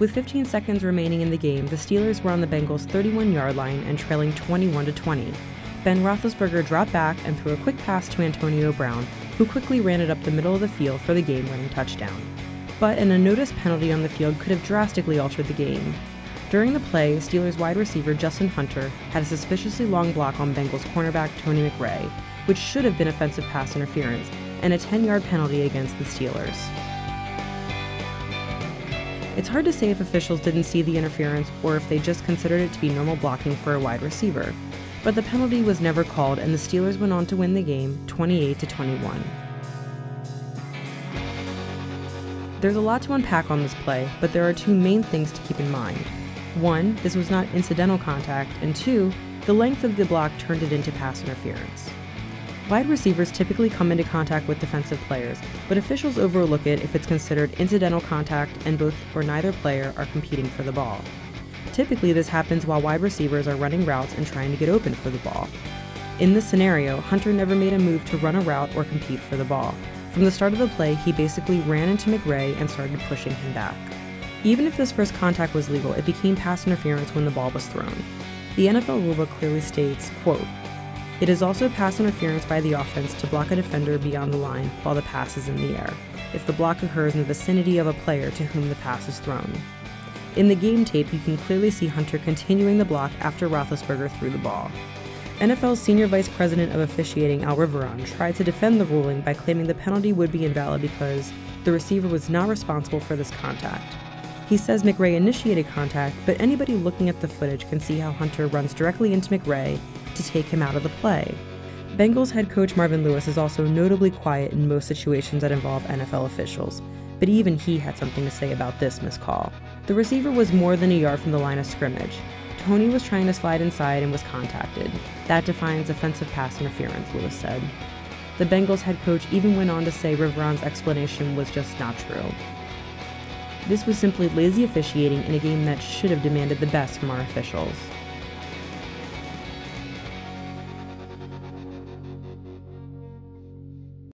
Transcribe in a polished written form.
With 15 seconds remaining in the game, the Steelers were on the Bengals' 31-yard line and trailing 21-20. Ben Roethlisberger dropped back and threw a quick pass to Antonio Brown, who quickly ran it up the middle of the field for the game-winning touchdown. But an unnoticed penalty on the field could have drastically altered the game. During the play, Steelers wide receiver Justin Hunter had a suspiciously long block on Bengals cornerback Tony McRae, which should have been offensive pass interference, and a 10-yard penalty against the Steelers. It's hard to say if officials didn't see the interference or if they just considered it to be normal blocking for a wide receiver, but the penalty was never called and the Steelers went on to win the game 28-21. There's a lot to unpack on this play, but there are two main things to keep in mind. One, this was not incidental contact, and two, the length of the block turned it into pass interference. Wide receivers typically come into contact with defensive players, but officials overlook it if it's considered incidental contact and both or neither player are competing for the ball. Typically, this happens while wide receivers are running routes and trying to get open for the ball. In this scenario, Hunter never made a move to run a route or compete for the ball. From the start of the play, he basically ran into McRae and started pushing him back. Even if this first contact was legal, it became pass interference when the ball was thrown. The NFL rulebook clearly states, quote, "It is also pass interference by the offense to block a defender beyond the line while the pass is in the air, if the block occurs in the vicinity of a player to whom the pass is thrown." In the game tape, you can clearly see Hunter continuing the block after Roethlisberger threw the ball. NFL's Senior Vice President of Officiating Al Riveron tried to defend the ruling by claiming the penalty would be invalid because the receiver was not responsible for this contact. He says McRae initiated contact, but anybody looking at the footage can see how Hunter runs directly into McRae to take him out of the play. Bengals head coach Marvin Lewis is also notably quiet in most situations that involve NFL officials, but even he had something to say about this missed call. The receiver was more than a yard from the line of scrimmage. Tony was trying to slide inside and was contacted. That defines offensive pass interference, Lewis said. The Bengals head coach even went on to say Riveron's explanation was just not true. This was simply lazy officiating in a game that should have demanded the best from our officials.